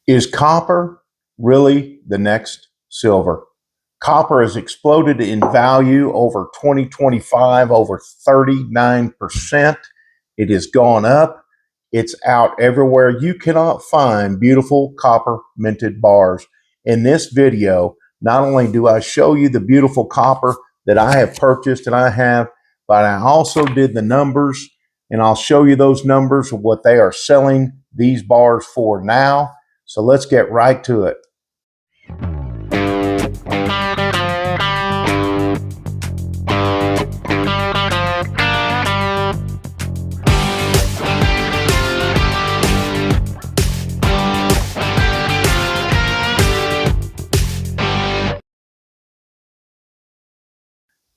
Is copper really the next silver? Copper has exploded in value over 2025, over 39%. It has gone up. It's out everywhere. You cannot find beautiful copper minted bars. In this video, not only do I show you the beautiful copper that I have purchased and I have, but I also did the numbers, and I'll show you those numbers of what they are selling these bars for now. So let's get right to it.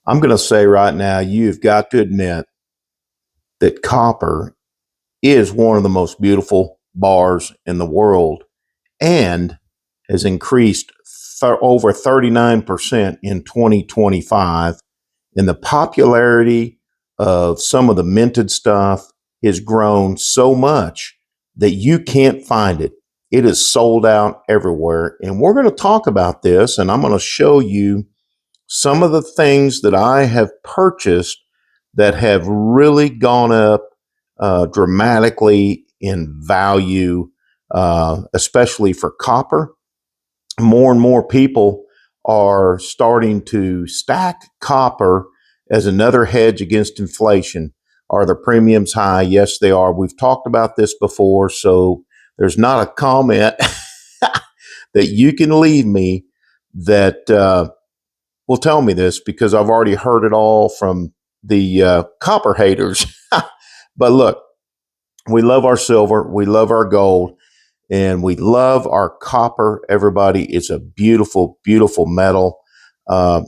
I'm going to say right now, you've got to admit that copper is one of the most beautiful bars in the world and has increased over 39% in 2025. And the popularity of some of the minted stuff has grown so much that you can't find it. It is sold out everywhere. And we're going to talk about this, and I'm going to show you some of the things that I have purchased that have really gone up dramatically in value, especially for copper. More and more people are starting to stack copper as another hedge against inflation. Are the premiums high? Yes, they are. We've talked about this before, so there's not a comment that you can leave me that will tell me this, because I've already heard it all from the copper haters. But look, we love our silver, we love our gold, and we love our copper, everybody. It's a beautiful, beautiful metal.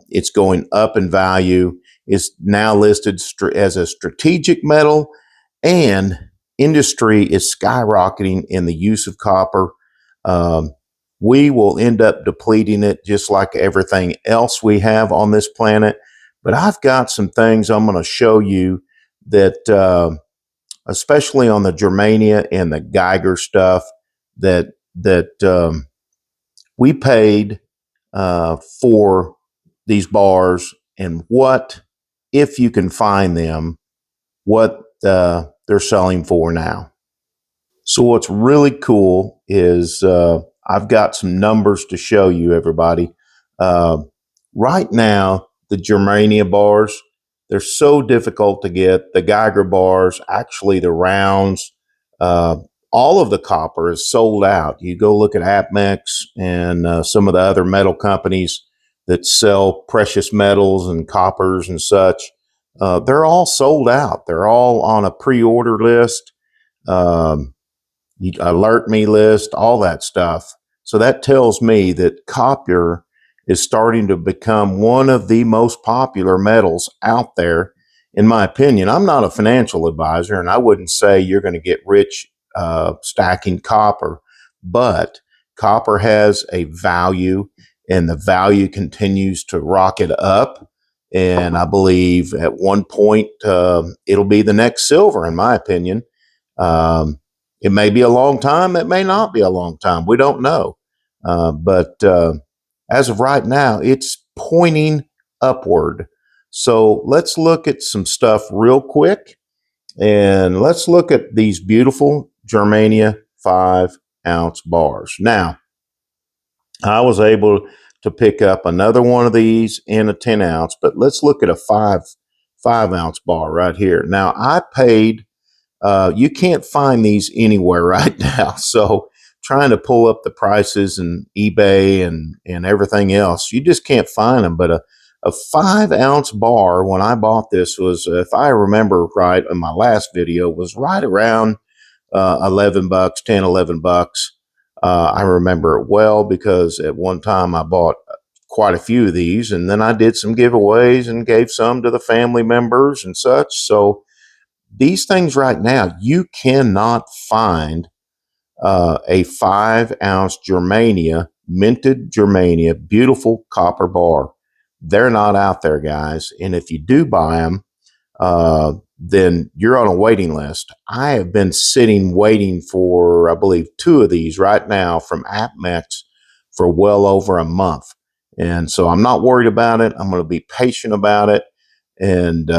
It's going up in value. It's now listed as a strategic metal, and industry is skyrocketing in the use of copper. We will end up depleting it just like everything else we have on this planet. But I've got some things I'm going to show you that, especially on the Germania and the Geiger stuff, that we paid for these bars, and what, if you can find them, what they're selling for now. So what's really cool is I've got some numbers to show you, everybody. Right now, the Germania bars, they're so difficult to get. The Geiger bars, actually the rounds, all of the copper is sold out. You go look at APMEX and some of the other metal companies that sell precious metals and coppers and such. They're all sold out. They're all on a pre-order list. Alert me list, all that stuff. So that tells me that copper is starting to become one of the most popular metals out there, in my opinion. I'm not a financial advisor, and I wouldn't say you're going to get rich stacking copper, but copper has a value, and the value continues to rocket up. And I believe at one point it'll be the next silver, in my opinion. It may be a long time. It may not be a long time. We don't know. But as of right now, it's pointing upward. So let's look at some stuff real quick. And let's look at these beautiful Germania 5-ounce bars. Now, I was able to pick up another one of these in a 10-ounce, but let's look at a 5-ounce bar right here. Now, I paid you can't find these anywhere right now. So trying to pull up the prices and eBay and everything else, you just can't find them. But a 5-ounce bar, when I bought this, was, if I remember right in my last video, was right around $11, 10, $11. I remember it well because at one time I bought quite a few of these, and then I did some giveaways and gave some to the family members and such. So these things right now, you cannot find a 5-ounce Germania, minted Germania, beautiful copper bar. They're not out there, guys. And if you do buy them, then you're on a waiting list. I have been sitting waiting for, I believe, 2 of these right now from AppMex for well over a month. And so I'm not worried about it. I'm going to be patient about it. And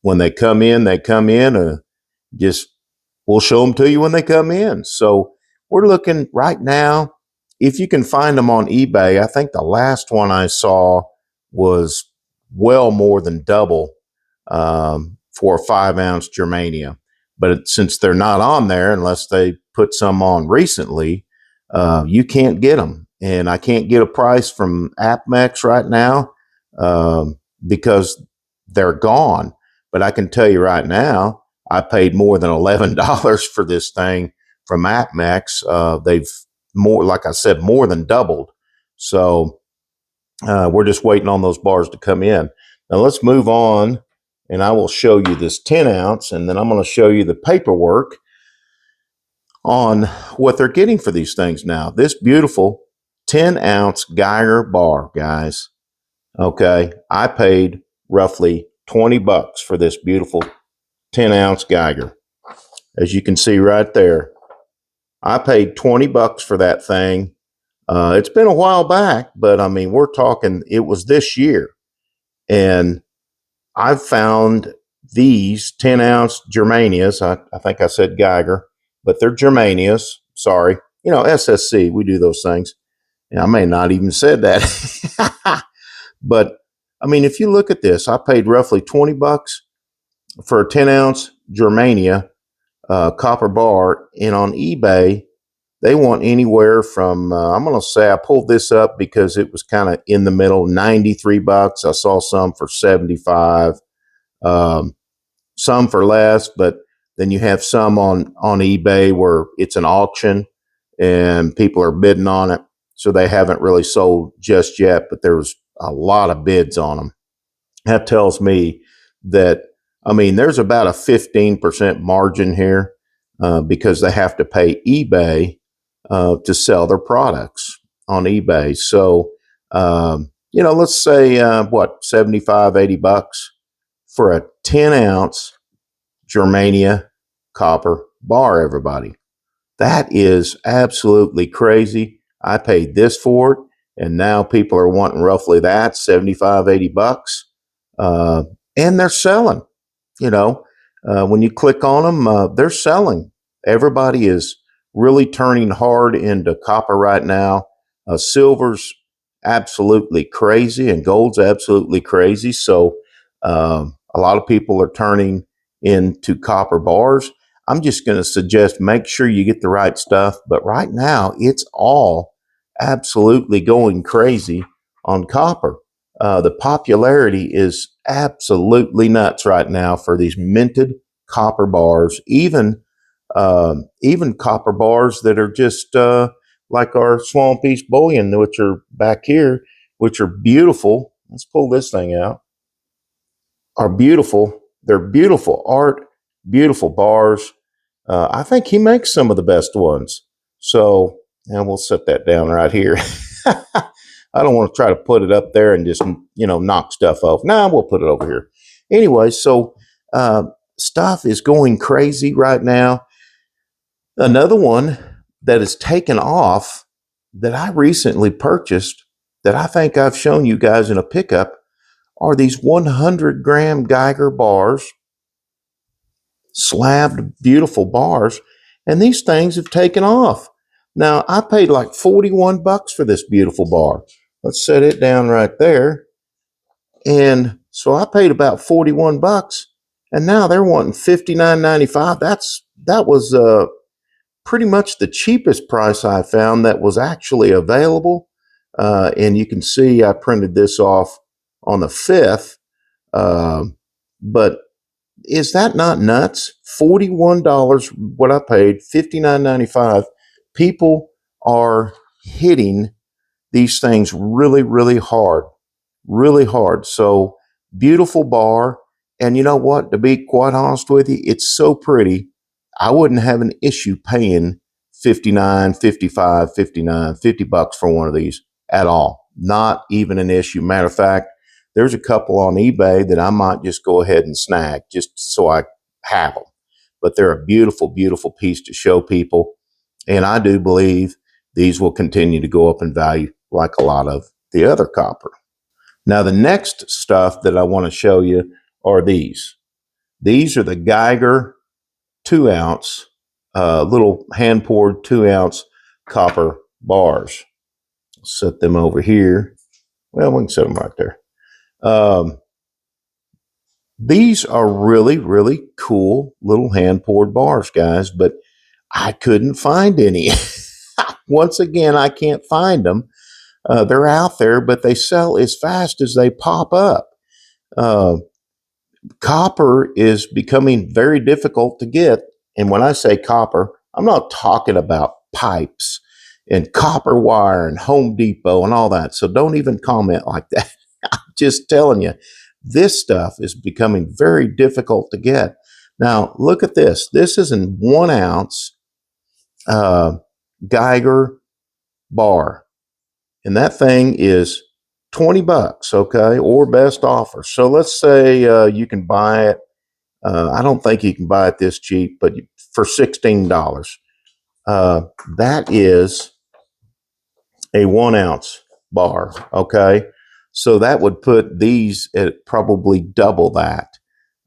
when they come in, they come in. Just we'll show them to you when they come in. So we're looking right now. If you can find them on eBay, I think the last one I saw was well more than double for a 5-ounce Germania. But since they're not on there, unless they put some on recently, you can't get them. And I can't get a price from AppMex right now because they're gone. But I can tell you right now, I paid more than $11 for this thing from AppMex. They've more, like I said, more than doubled. So we're just waiting on those bars to come in. Now let's move on, and I will show you this 10-ounce, and then I'm going to show you the paperwork on what they're getting for these things now. This beautiful 10-ounce Geiger bar, guys. Okay, I paid roughly $20 for this beautiful 10-ounce Geiger. As you can see right there, I paid $20 for that thing. It's been a while back, but I mean, we're talking, it was this year. And I've found these 10-ounce Germanias. I think I said Geiger, but they're Germanias. Sorry. You know, SSC, we do those things. And I may not even said that. But I mean, if you look at this, I paid roughly $20 for a 10-ounce Germania copper bar, and on eBay they want anywhere from I'm going to say, I pulled this up because it was kind of in the middle, $93. I saw some for 75, some for less, but then you have some on eBay where it's an auction and people are bidding on it, so they haven't really sold just yet, but there's a lot of bids on them. That tells me that, I mean, there's about a 15% margin here because they have to pay eBay to sell their products on eBay. So, you know, let's say, what, 75, $80 for a 10-ounce Germania copper bar, everybody. That is absolutely crazy. I paid this for it, and now people are wanting roughly that, 75, $80. And they're selling. You know, when you click on them, they're selling. Everybody is really turning hard into copper right now. Silver's absolutely crazy, and gold's absolutely crazy. So a lot of people are turning into copper bars. I'm just going to suggest make sure you get the right stuff. But right now, it's all absolutely going crazy on copper. The popularity is absolutely nuts right now for these minted copper bars, even copper bars that are just like our Swamp East Bullion, which are back here, which are beautiful. Let's pull this thing out. Are beautiful. They're beautiful art, beautiful bars. I think he makes some of the best ones. So, and we'll set that down right here. I don't want to try to put it up there and just, you know, knock stuff off. Nah, we'll put it over here. Anyway, so stuff is going crazy right now. Another one that is taken off that I recently purchased that I think I've shown you guys in a pickup are these 100-gram Geiger bars, slabbed, beautiful bars, and these things have taken off. Now, I paid like $41 for this beautiful bar. Let's set it down right there. And so I paid about $41, and now they're wanting $59.95. That was pretty much the cheapest price I found that was actually available. And you can see I printed this off on the 5th. But is that not nuts? $41 what I paid, $59.95. People are hitting these things really, really hard. Really hard. So beautiful bar. And you know what? To be quite honest with you, it's so pretty. I wouldn't have an issue paying $59, $55, $59, $50 for one of these at all. Not even an issue. Matter of fact, there's a couple on eBay that I might just go ahead and snag just so I have them. But they're a beautiful, beautiful piece to show people. And I do believe these will continue to go up in value like a lot of the other copper. Now, the next stuff that I want to show you are these. These are the Geiger 2-ounce, little hand-poured 2-ounce copper bars. Set them over here. Well, we can set them right there. These are really, really cool little hand-poured bars, guys, but I couldn't find any. Once again, I can't find them. They're out there, but they sell as fast as they pop up. Copper is becoming very difficult to get. And when I say copper, I'm not talking about pipes and copper wire and Home Depot and all that. So don't even comment like that. I'm just telling you, this stuff is becoming very difficult to get. Now, look at this. This is an 1-ounce Geiger bar. And that thing is $20, okay, or best offer. So let's say you can buy it. I don't think you can buy it this cheap, but for $16. That is a 1-ounce bar, okay? So that would put these at probably double that.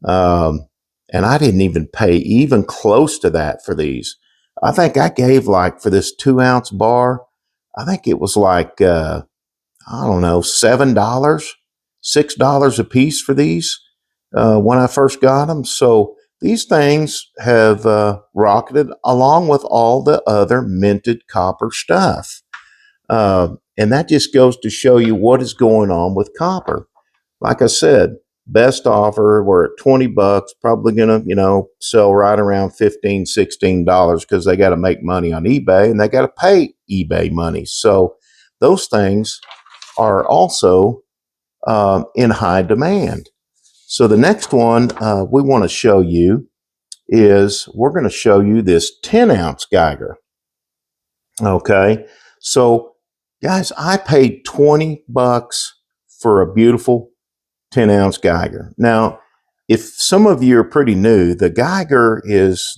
And I didn't even pay even close to that for these. I think I gave, like, for this 2-ounce bar, I think it was like, I don't know, $7, $6 a piece for these when I first got them. So these things have rocketed along with all the other minted copper stuff. And that just goes to show you what is going on with copper. Like I said, best offer, we're at $20, probably going to, sell right around $15, $16 because they got to make money on eBay and they got to pay eBay money. So those things are also in high demand. So the next one we want to show you is we're going to show you this 10-ounce Geiger. Okay, so guys, I paid $20 for a beautiful 10-ounce Geiger. Now, if some of you are pretty new, the Geiger is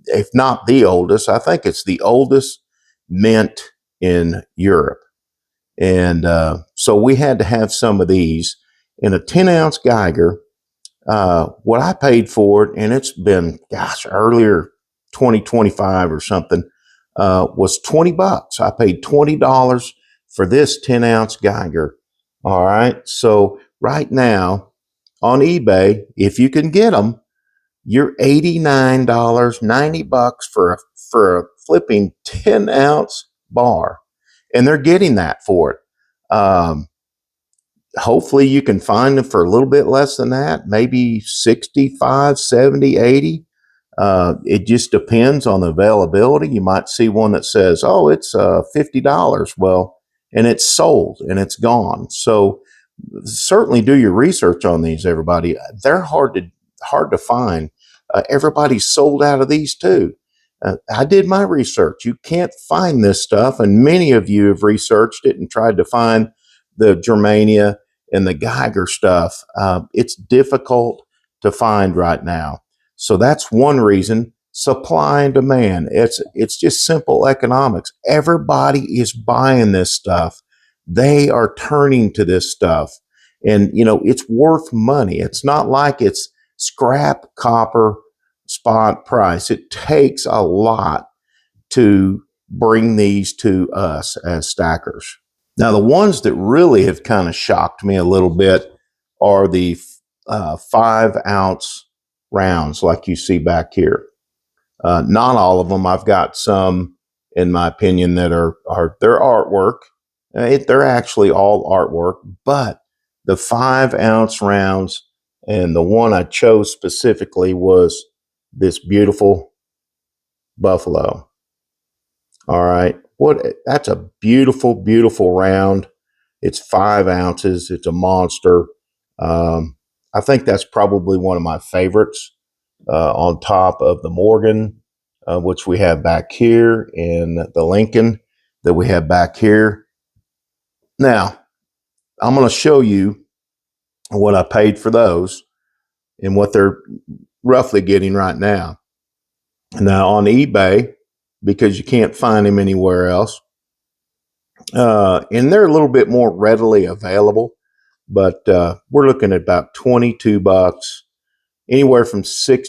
if not the oldest, I think it's the oldest mint in Europe. And so we had to have some of these. In a 10-ounce Geiger, what I paid for it, and it's been, earlier 2025 or something, was $20. I paid $20 for this 10-ounce Geiger. All right. So right now on eBay, if you can get them, you're $89, $90 for a flipping 10-ounce bar. And they're getting that for it. Hopefully you can find them for a little bit less than that, maybe 65, 70, 80. It just depends on the availability. You might see one that says, oh, it's $50. Well, and it's sold and it's gone. So certainly do your research on these, everybody. They're hard to find. Everybody's sold out of these too. I did my research. You can't find this stuff, and many of you have researched it and tried to find the Germania and the Geiger stuff. It's difficult to find right now. So that's one reason. Supply and demand. It's just simple economics. Everybody is buying this stuff. They are turning to this stuff. And, it's worth money. It's not like it's scrap copper spot price. It takes a lot to bring these to us as stackers. Now, the ones that really have kind of shocked me a little bit are the 5-ounce rounds like you see back here. Not all of them. I've got some, in my opinion, that are their artwork. They're actually all artwork, but the 5-ounce rounds, and the one I chose specifically was this beautiful buffalo. All right. That's a beautiful, beautiful round. It's 5 ounces. It's a monster. I think that's probably one of my favorites, on top of the Morgan, which we have back here, and the Lincoln that we have back here. Now, I'm going to show you what I paid for those and what they're roughly getting right now. Now on eBay, because you can't find them anywhere else, and they're a little bit more readily available, but we're looking at about $22, anywhere from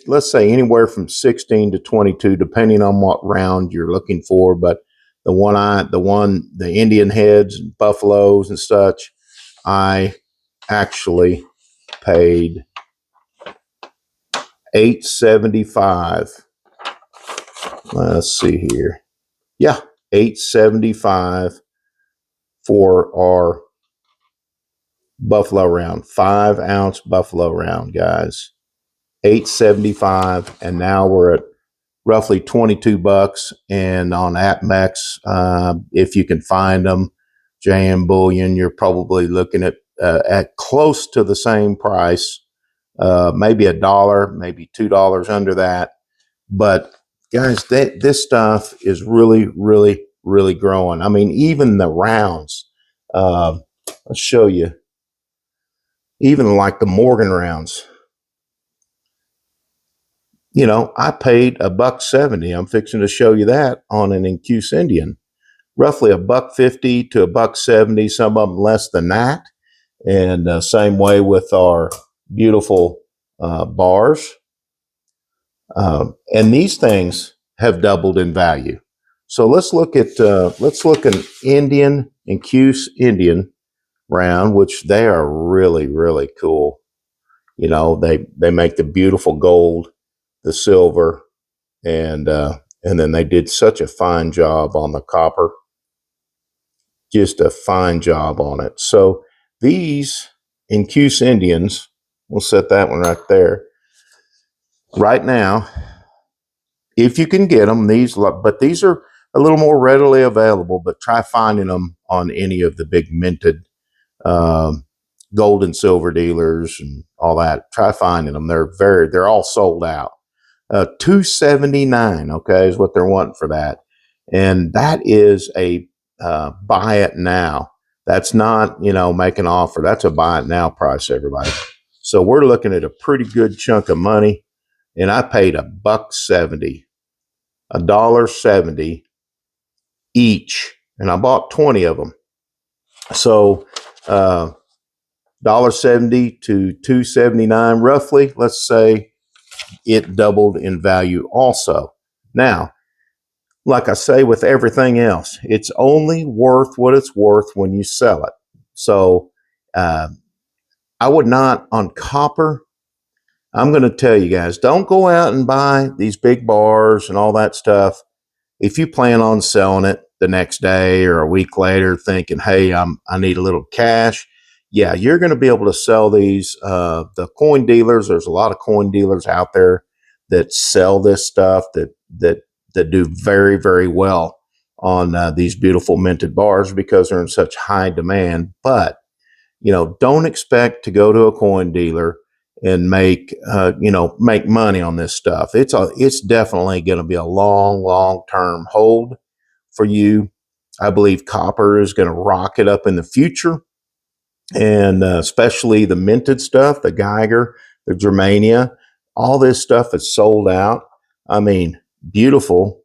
let's say anywhere from 16 to 22, depending on what round you're looking for. But the Indian heads and buffaloes and such, I actually paid $875. Let's see here. Yeah, $875 for our buffalo round, 5-ounce buffalo round, guys. $875, and now we're at roughly $22. And on AppMex, if you can find them, JM Bullion, you're probably looking at close to the same price, maybe $1, maybe $2 under that. But guys, this stuff is really, really, really growing. I mean, even the rounds. I'll show you. Even like the Morgan rounds. You know, I paid $1.70. I'm fixing to show you that on an Incuse Indian. Roughly $1.50 to $1.70. Some of them less than that. And same way with our beautiful bars. And these things have doubled in value. So let's look at an Indian Incuse Indian round, which they are really, really cool. You know, they make the beautiful gold, the silver, and then they did such a fine job on the copper. Just a fine job on it. So these Incuse Indians, we'll set that one right there. Right now, if you can get them, these are a little more readily available, but try finding them on any of the big minted gold and silver dealers and all that. Try finding them. They're all sold out. $279, okay, is what they're wanting for that. And that is a buy it now. That's not, make an offer. That's a buy it now price, everybody. So we're looking at a pretty good chunk of money. And I paid $1.70, $1.70 each. And I bought 20 of them. So $1.70 to $2.79 roughly. Let's say it doubled in value also. Now, like I say with everything else, it's only worth what it's worth when you sell it. So I would not, on copper, I'm going to tell you guys, don't go out and buy these big bars and all that stuff if you plan on selling it the next day or a week later thinking, hey, I need a little cash. Yeah, you're going to be able to sell these. The coin dealers, there's a lot of coin dealers out there that sell this stuff that do very, very well on these beautiful minted bars because they're in such high demand. But, don't expect to go to a coin dealer and make money on this stuff. It's definitely going to be a long term hold for you. I believe copper is going to rocket up in the future, and especially the minted stuff, the Geiger, the Germania, all this stuff is sold out. I mean, beautiful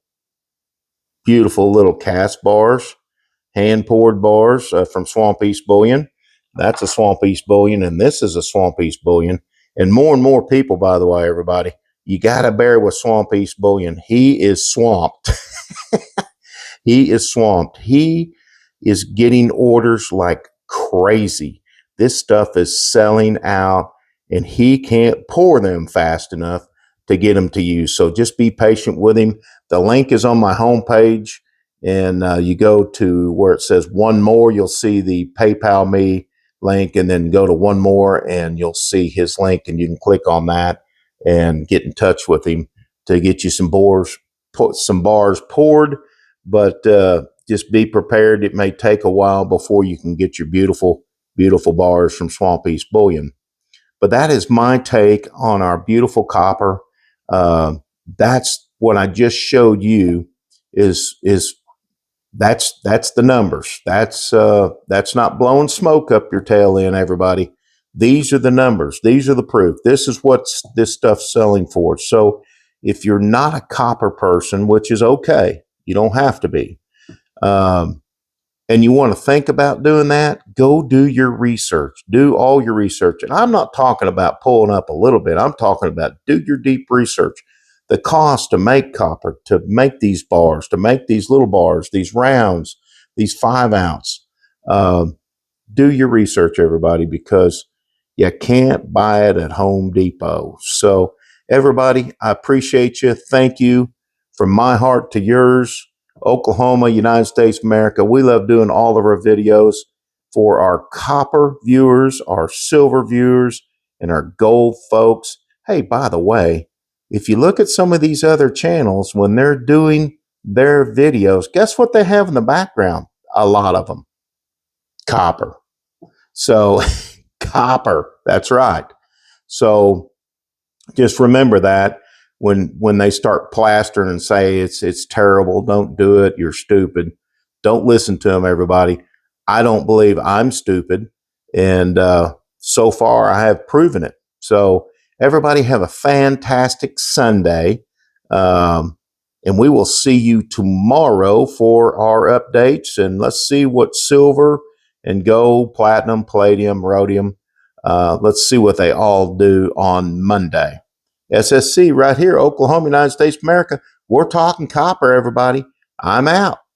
little cast bars, hand poured bars from Swamp East Bullion. That's a Swamp East Bullion, and this is a Swamp East Bullion. And more people, by the way, everybody, you got to bear with Swamp East Bullion. He is swamped. He is swamped. He is getting orders like crazy. This stuff is selling out, and he can't pour them fast enough to get them to you. So just be patient with him. The link is on my homepage, and you go to where it says one more, you'll see the PayPal me link, and then go to one more and you'll see his link, and you can click on that and get in touch with him to get you some bars poured. But just be prepared. It may take a while before you can get your beautiful bars from Swamp East Bullion. But that is my take on our beautiful copper. That's what I just showed you is that's the numbers. That's not blowing smoke up your tail end, everybody. These are the numbers. These are the proof. This is what this stuff's selling for. So if you're not a copper person, which is okay, you don't have to be, and you want to think about doing that, go do your research. Do all your research. And I'm not talking about pulling up a little bit. I'm talking about do your deep research. The cost to make copper, to make these bars, to make these little bars, these rounds, these 5 ounce. Do your research, everybody, because you can't buy it at Home Depot. So, everybody, I appreciate you. Thank you from my heart to yours. Oklahoma, United States, America. We love doing all of our videos for our copper viewers, our silver viewers, and our gold folks. Hey, by the way, if you look at some of these other channels, when they're doing their videos, guess what they have in the background? A lot of them. Copper. So, copper. That's right. So, just remember that when they start plastering and say it's terrible, don't do it, you're stupid. Don't listen to them, everybody. I don't believe I'm stupid, and so far I have proven it. So everybody have a fantastic Sunday, and we will see you tomorrow for our updates. And let's see what silver and gold, platinum, palladium, rhodium. Let's see what they all do on Monday. SSC right here, Oklahoma, United States, America. We're talking copper, everybody. I'm out.